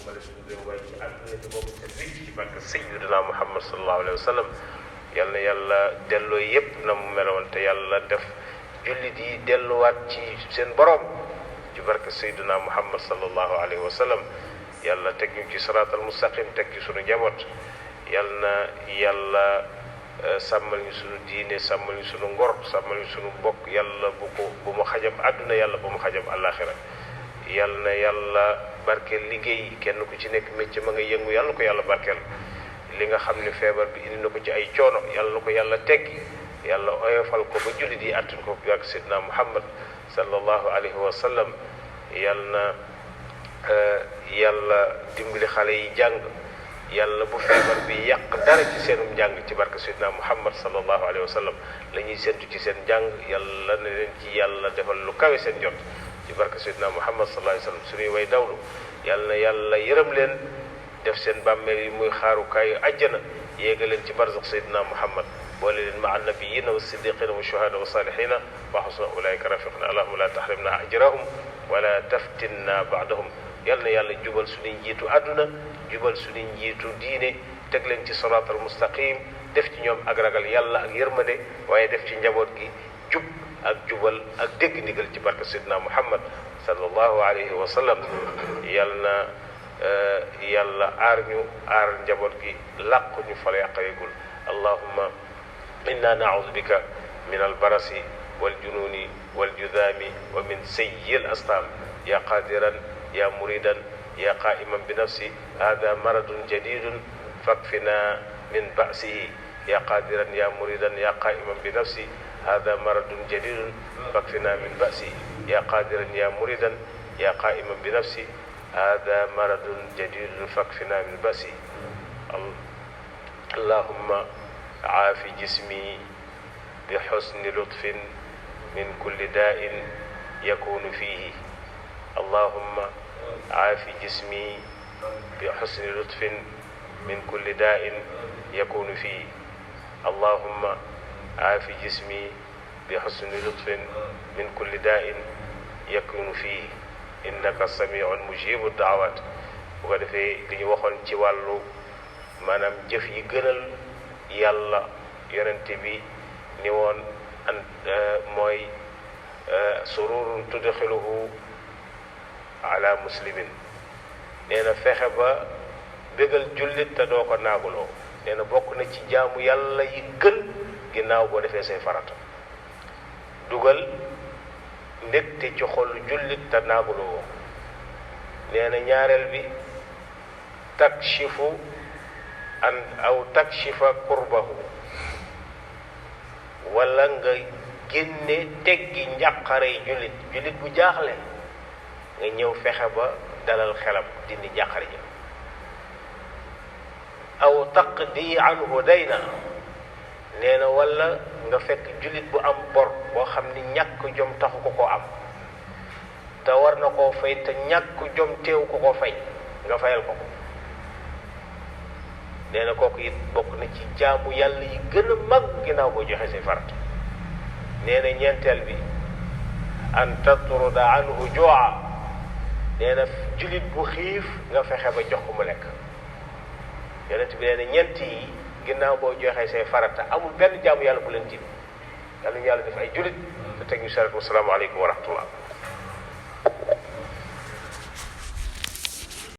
dimbale suñu réew waaye ci àdduna bi boobu te wicc ci barke sayyidina Muhammad sallallahu alayhi wa sallam yal na yàlla delloo yépp na mu meloon te yàlla def jullit yi delluwaat ci seen borom ci barke sayyidina Muhammad sallallahu alayhi wa sallam yàlla teg ñu ci siraatal mustaqim teg ci suñu njaboot yal na yàlla sàmmal ñu suñu diine sàmmal ñu suñu ngor sàmmal ñu suñu mbokk yàlla bu mu xajam àdduna yàlla bu mu xajam àllaaxira yal na yàlla barkeel liggéey kenn ku ci nekk métier ma nga yëngu yàlla ko yàlla barkeel li nga xam ne feebar bi indi na ko ci ay coono yàlla na ko yàlla teggi yàlla oyofal ko ba jullit yi àttan ko bi ak sidna Muhammad sallallahu alayhi wa sallam yal na yàlla dimbali xale yi jàng yàlla bu feebar bi yàq dara ci seenum njàng ci barke sidna Muhammad sallallahu alayhi wa sallam la ñuy séntu ci seen njàng yàlla na leen ci yàlla defal lu kawe seen jot ci barke sayyidina Muhammad sallallahu alayhi wa sallam suñuy way dawlu yàlla na yàlla yërëm leen def seen bàmmeel yi muy xaarukaayu àjjana yéega leen ci barzax sayyidina Muhammad boole leen ma annabiyina wa siddiqina wa shuhada wa salihina wa husna ulaika rafiqna allahumma la tahrimna ajrahum wala taftinna ba'dahum yàlla na yàlla jubal suñuy njiitu àdduna jubal suñuy njiitu diine teg leen ci siraatal mustaqim def ci ñoom ak ragal yàlla ak yërmande waaye def ci njaboot gi jub ak jubal ak dégg ndigal ci barke sayyidina Muhammad sallallahu alayhi wa sallam yal na yàlla aar ñu aar njaboot gi làqu ñu fa la yàqeegul allahumma inna na'udhu bika min albarasi waljununi waljudami wa min sayyi al-asqam ya qadiran ya muridan ya qa'iman bi nafsi hada maradun jadidun fakfina min ba'sihi ya qadiran ya muridan ya qa'iman bi nafsi هذا مرض جديد فاكفنا من بأسه يا قادرا يا مريدا يا قائما بنفسي هذا مرض جديد فاكفنا من بأسه اللهم عاف جسمي بحسن لطف من كل داء يكون فيه اللهم عاف جسمي بحسن لطف من كل داء يكون فيه اللهم عاف جسمي بحسن لطف من كل داء يكون فيه إنك سميع مجيب الدعوات bu ko defee li ñu waxoon ci wàllu maanaam jëf yi gënal yàlla yonente bi ni woon an mooy sururun tudxiluhu ala muslimin nee na fexe ba bégal jullit te doo ko naaguloo nee na bokk na ci jaamu yàlla yi gën ginnaaw boo defee say farata dugal ndégte ci xolu jullit te naaguloo nee na ñaareel bi takshifu an aw takshifa kurbahu wala nga génne teggi njàqarey jullit bu jaaxle nga ñëw fexe ba dalal xelam dindi njàqare ja aw taqdi anhu dayna nee na wala nga fekk jullit bu am bor boo xam ni ñàkk jom taxu ko am te war na koo fay te ñàkk jom teew ko fay nga fayal ko nee na kooku it bokk na ci jaamu yàlla yi gën a mag ginnaaw boo joxe say farata nee na ñeenteel bi an tatruda anhu jua nee na jullit bu xiif nga fexe ba jox ko mu lekk yonent bi nee na ñeent yi ginnaaw boo joxee say farata amul benn jaamu yàlla bu leen tiim yàlla ñu yàlla def ay jullit te teg ñu sarat wassalaamu aleykum wa rahmatullah